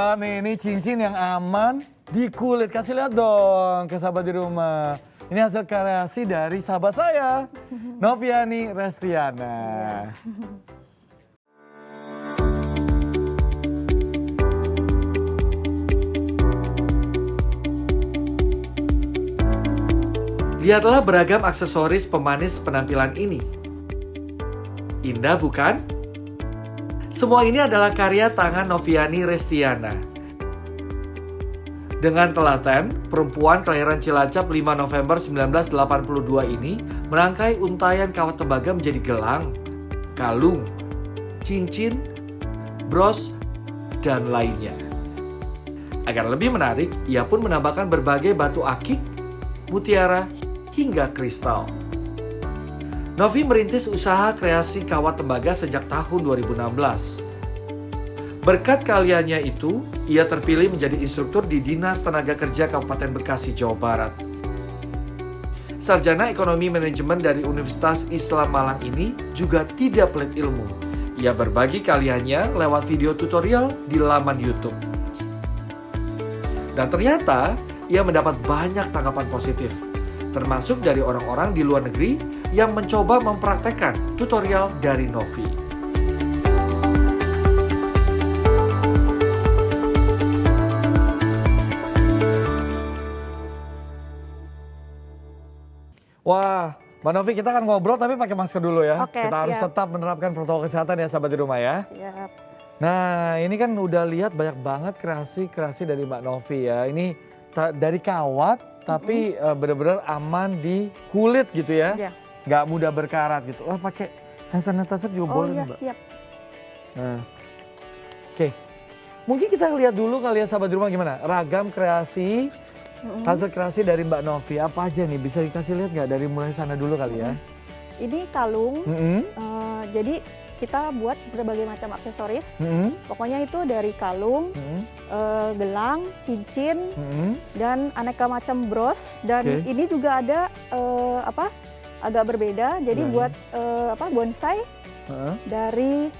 banget nih, ini cincin yang aman di kulit. Kasih lihat dong ke sahabat di rumah. Ini hasil kreasi dari sahabat saya, Noviani Restiana. Lihatlah beragam aksesoris pemanis penampilan ini. Indah bukan? Semua ini adalah karya tangan Noviani Restiana. Dengan telaten, perempuan kelahiran Cilacap 5 November 1982 ini merangkai untayan kawat tembaga menjadi gelang, kalung, cincin, bros, dan lainnya. Agar lebih menarik, ia pun menambahkan berbagai batu akik, mutiara, hingga kristal. Novi merintis usaha kreasi kawat tembaga sejak tahun 2016. Berkat keahliannya itu, ia terpilih menjadi instruktur di Dinas Tenaga Kerja Kabupaten Bekasi, Jawa Barat. Sarjana Ekonomi Manajemen dari Universitas Islam Malang ini juga tidak pelit ilmu. Ia berbagi keahliannya lewat video tutorial di laman YouTube. Dan ternyata, ia mendapat banyak tanggapan positif, termasuk dari orang-orang di luar negeri yang mencoba mempraktekkan tutorial dari Novi. Wah, Mbak Novi, kita akan ngobrol tapi pakai masker dulu ya. Oke, kita harus siap. tetap menerapkan protokol kesehatan ya sahabat di rumah ya. Siap. Nah, ini kan udah lihat banyak banget kreasi-kreasi dari Mbak Novi ya. Ini dari kawat tapi benar-benar aman di kulit gitu ya. Ya. Nggak mudah berkarat gitu. Wah, pakai hand sanitizer juga Oh boleh iya, Mbak. siap. Nah, oke. Mungkin kita lihat dulu kali ya sahabat di rumah gimana. Ragam kreasi, hasil kreasi dari Mbak Novi. Apa aja nih? Bisa dikasih lihat nggak dari mulai sana dulu kali ya? Ini kalung, jadi kita buat berbagai macam aksesoris. Pokoknya itu dari kalung, gelang, cincin, dan aneka macam bros. Dan Oke. ini juga ada agak berbeda. Jadi Ya. buat bonsai dari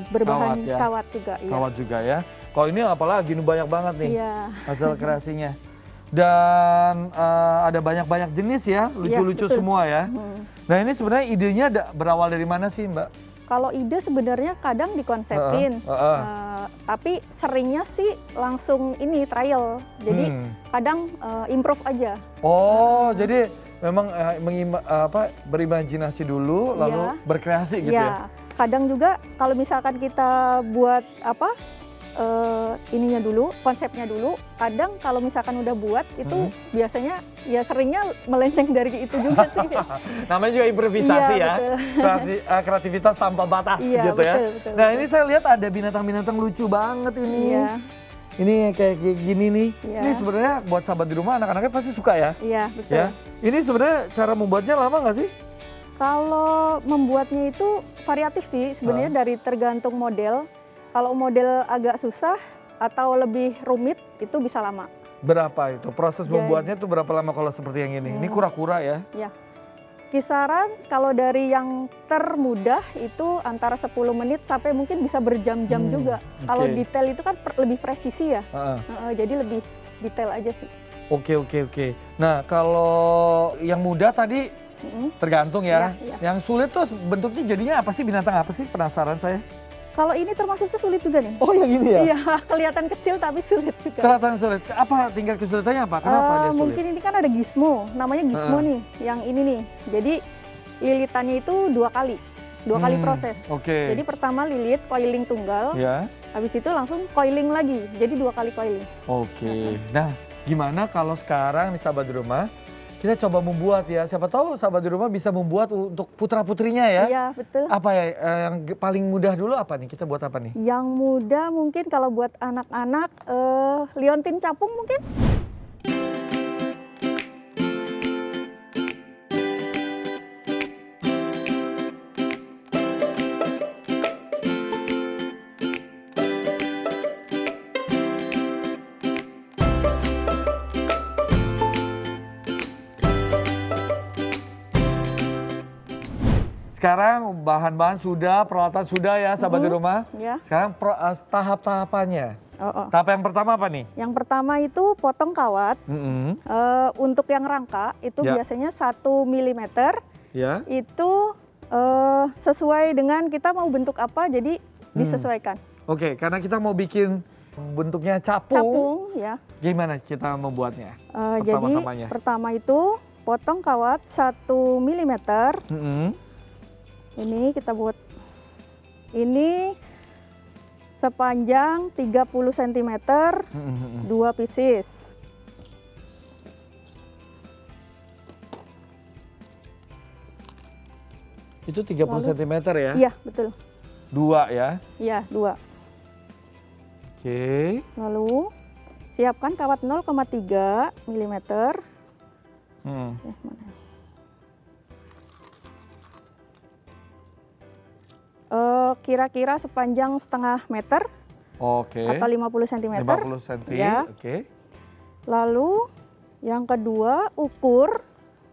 berbahan Kawat ya. kawat juga. Iya. Kawat juga ya. Kalau ini apalagi ini banyak banget nih Iya. hasil kreasinya. Dan ada banyak-banyak jenis ya, lucu-lucu betul. semua ya. Nah ini sebenarnya idenya berawal dari mana sih Mbak? Kalau ide sebenarnya kadang dikonsepin, tapi seringnya sih langsung ini trial. Jadi kadang improve aja. Oh jadi memang berimajinasi dulu lalu berkreasi gitu ya? Kadang juga kalau misalkan kita buat ininya dulu, konsepnya dulu. Kadang kalau misalkan udah buat itu biasanya ya seringnya melenceng dari itu juga sih. Namanya juga improvisasi Iya, ya, kreativitas tanpa batas Iya, gitu ya. betul, Nah ini saya lihat ada binatang-binatang lucu banget ini. Iya. Ini kayak gini nih. Iya. Ini sebenarnya buat sahabat di rumah anak-anaknya pasti suka ya. Iya, betul. Ya. Ini sebenarnya cara membuatnya lama nggak sih? Kalau membuatnya itu variatif sih sebenarnya dari tergantung model. Kalau model agak susah atau lebih rumit itu bisa lama. Berapa itu? Proses membuatnya itu berapa lama kalau seperti yang ini? Ini kura-kura ya? Ya. Kisaran kalau dari yang termudah itu antara 10 menit sampai mungkin bisa berjam-jam juga. Kalau detail itu kan lebih presisi ya. Jadi lebih detail aja sih. Oke. Nah kalau yang mudah tadi tergantung ya. Iya. Yang sulit tuh bentuknya jadinya apa sih? Binatang apa sih? Penasaran saya. Kalau ini termasuk tuh sulit juga nih. Oh yang ini ya? Iya, kelihatan kecil tapi sulit juga. Kelihatan sulit. Apa tingkat kesulitannya apa? Kenapa dia sulit? Mungkin ini kan ada gizmo, namanya gizmo nih, yang ini nih. Jadi lilitannya itu dua kali proses. Oke. Jadi pertama lilit coiling tunggal, Ya. habis itu langsung coiling lagi, jadi 2 kali coiling. Oke. Nah, gimana kalau sekarang nih sahabat di rumah kita coba membuat ya. Siapa tahu sahabat di rumah bisa membuat untuk putra-putrinya ya. Iya, betul. Apa ya yang paling mudah dulu apa nih? Kita buat apa nih? Yang mudah mungkin kalau buat anak-anak liontin capung mungkin. Sekarang bahan-bahan sudah, peralatan sudah ya sahabat di rumah. Ya. Sekarang tahap-tahapannya. Tahap yang pertama apa nih? Yang pertama itu potong kawat. Untuk yang rangka itu biasanya 1 mm. Ya. Itu sesuai dengan kita mau bentuk apa, jadi disesuaikan. Oke, karena kita mau bikin bentuknya capung. Capung, ya. Gimana kita membuatnya? Jadi pertama itu potong kawat 1 mm. Ini kita buat ini sepanjang 30 cm, 2 pieces. Itu 30 cm ya? Iya, betul. 2 ya? Iya, 2. Oke. Lalu siapkan kawat 0,3 mm. Kira-kira sepanjang setengah meter. Oke. Atau 50 cm. 50 cm, ya. Oke. Lalu yang kedua ukur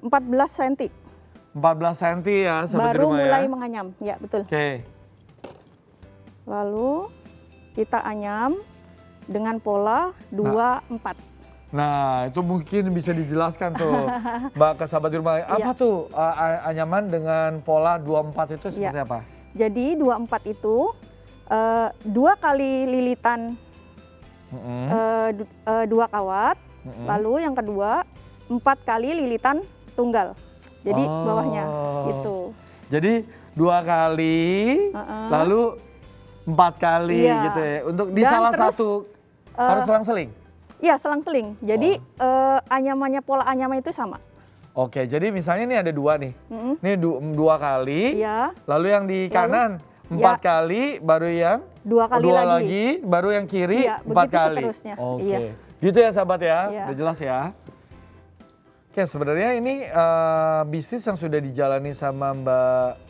14 cm. 14 cm ya, sahabat baru rumah mulai ya. menganyam, ya betul. Oke. Lalu kita anyam dengan pola 2-4. Nah, itu mungkin bisa dijelaskan tuh, Mbak, ke sahabat rumah. Apa tuh anyaman dengan pola 2-4 itu seperti apa? Jadi 2-4 itu 2 kali lilitan 2 kawat, lalu yang kedua 4 kali lilitan tunggal. Jadi bawahnya gitu. Jadi 2 kali, lalu 4 kali gitu ya. Untuk di salah satu harus selang-seling? Iya, selang-seling. Jadi anyamannya, pola anyaman itu sama. Oke, jadi misalnya ini ada 2 nih. Ini 2 kali, lalu yang di kanan 4 kali, baru yang 2 kali lagi, baru yang kiri 4 kali. Seterusnya. Oke, gitu ya sahabat ya, udah jelas ya. Oke, sebenarnya ini bisnis yang sudah dijalani sama Mbak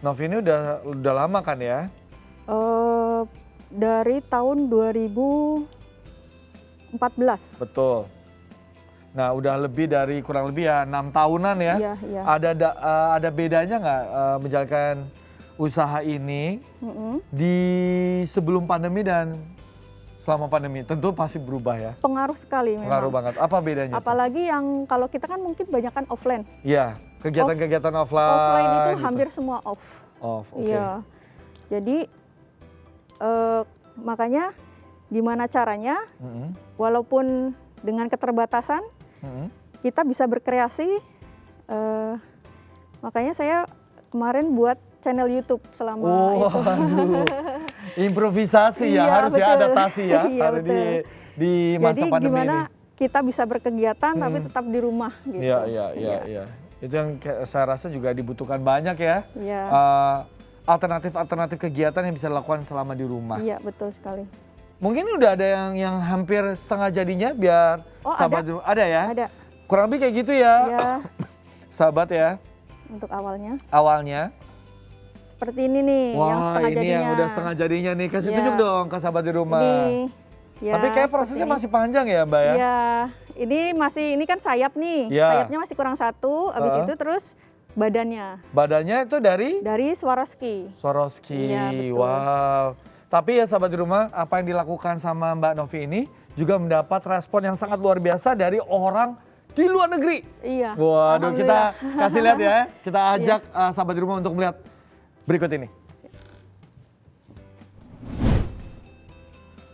Novi ini udah lama kan ya? Dari tahun 2014. Betul. Nah, udah lebih dari kurang lebih ya 6 tahunan ya. Iya. Ada bedanya nggak menjalankan usaha ini di sebelum pandemi dan selama pandemi? Tentu pasti berubah ya. Pengaruh sekali memang. Pengaruh banget. Apa bedanya? Apalagi yang kalau kita kan mungkin banyakkan offline. Iya, kegiatan-kegiatan offline. Offline itu gitu. hampir semua off. Off, oke. Iya. Jadi makanya gimana caranya, walaupun dengan keterbatasan, kita bisa berkreasi. Makanya saya kemarin buat channel YouTube selama itu. Improvisasi ya, harus betul. ya adaptasi ya. Iya, betul. Di masa Jadi pandemi gimana ini. kita bisa berkegiatan tapi tetap di rumah gitu. Iya. Itu yang saya rasa juga dibutuhkan banyak ya. Iya. Alternatif kegiatan yang bisa dilakukan selama di rumah. Iya, betul sekali. Mungkin udah ada yang hampir setengah jadinya biar sahabat ada ya? Ada. Kurang lebih kayak gitu ya. Iya. Sahabat ya. Untuk awalnya. Awalnya. Seperti ini nih yang setengah jadinya. Ini yang udah setengah jadinya nih. Kasih tunjuk dong ke sahabat di rumah. Ya, tapi kayak prosesnya masih panjang ya Mbak ya? Iya. Ini kan sayap nih. Ya. Sayapnya masih kurang 1, habis itu terus badannya. Badannya itu dari? Dari Swarovski. Swarovski, iya, betul. Wow. Tapi ya sahabat di rumah, apa yang dilakukan sama Mbak Novi ini juga mendapat respon yang sangat luar biasa dari orang di luar negeri. Iya. Waduh, kita kasih lihat ya. Kita ajak sahabat di rumah untuk melihat berikut ini.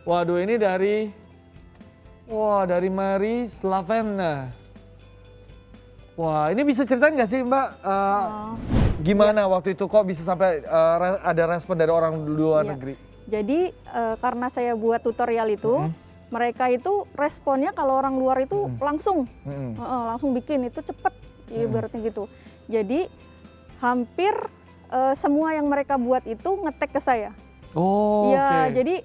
Waduh, ini dari Mary Slavena. Wah, ini bisa ceritain nggak sih Mbak, gimana waktu itu kok bisa sampai ada respon dari orang di luar negeri? Jadi karena saya buat tutorial itu, mereka itu responnya kalau orang luar itu langsung bikin, itu cepet ibaratnya gitu. Jadi hampir semua yang mereka buat itu nge-tag ke saya. Oh, ya, jadi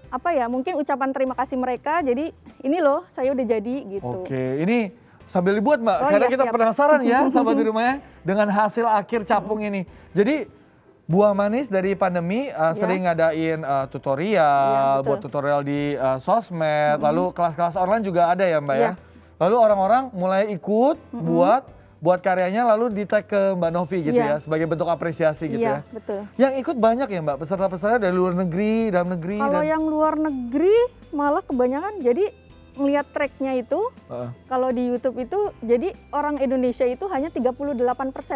apa ya, mungkin ucapan terima kasih mereka, jadi ini loh saya udah jadi gitu. Oke, ini sambil dibuat Mbak, karena kita penasaran ya sahabat di rumahnya dengan hasil akhir capung ini. Jadi buah manis dari pandemi sering ngadain tutorial, buat tutorial di sosmed, lalu kelas-kelas online juga ada ya Mbak ya. Lalu orang-orang mulai ikut buat buat karyanya lalu di-tag ke Mbak Novi gitu ya, sebagai bentuk apresiasi gitu ya. Iya, betul. Yang ikut banyak ya Mbak, peserta-peserta dari luar negeri, dalam negeri? Kalau yang luar negeri malah kebanyakan, jadi ngelihat tracknya itu, kalau di YouTube itu, jadi orang Indonesia itu hanya 38%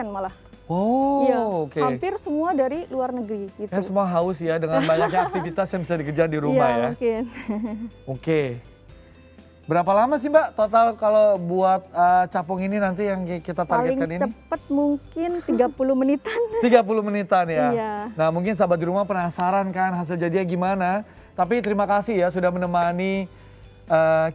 malah. Oh, iya, oke. hampir semua dari luar negeri gitu. Kayak semua haus ya dengan banyaknya aktivitas yang bisa dikerjakan di rumah iya, ya. mungkin. Oke. Berapa lama sih Mbak total kalau buat capung ini nanti yang kita targetkan Paling ini? cepet mungkin 30 menitan. 30 menitan ya? Iya. Nah mungkin sahabat di rumah penasaran kan hasil jadinya gimana. Tapi terima kasih ya sudah menemani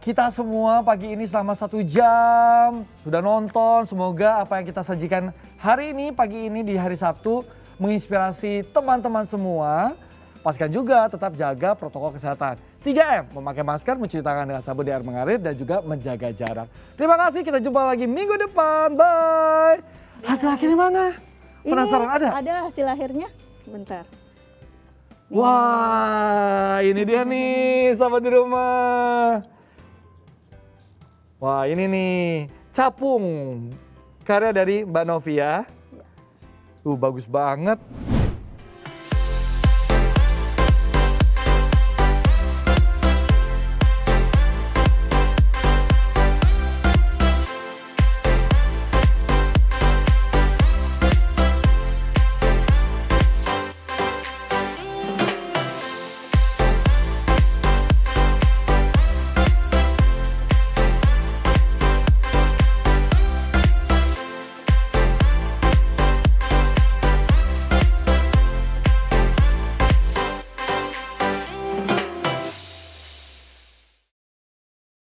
kita semua pagi ini selama 1 jam. Sudah nonton, semoga apa yang kita sajikan hari ini, pagi ini di hari Sabtu menginspirasi teman-teman semua. Pastikan juga tetap jaga protokol kesehatan. 3M, memakai masker, mencuci tangan dengan sabun di air mengalir, dan juga menjaga jarak. Terima kasih, kita jumpa lagi minggu depan. Bye. Hasil akhirnya mana? Penasaran ada? Ada hasil akhirnya. Bentar. Wah, ini dia nih sahabat di rumah. Wah, ini nih capung karya dari Mbak Novi ya. Bagus banget.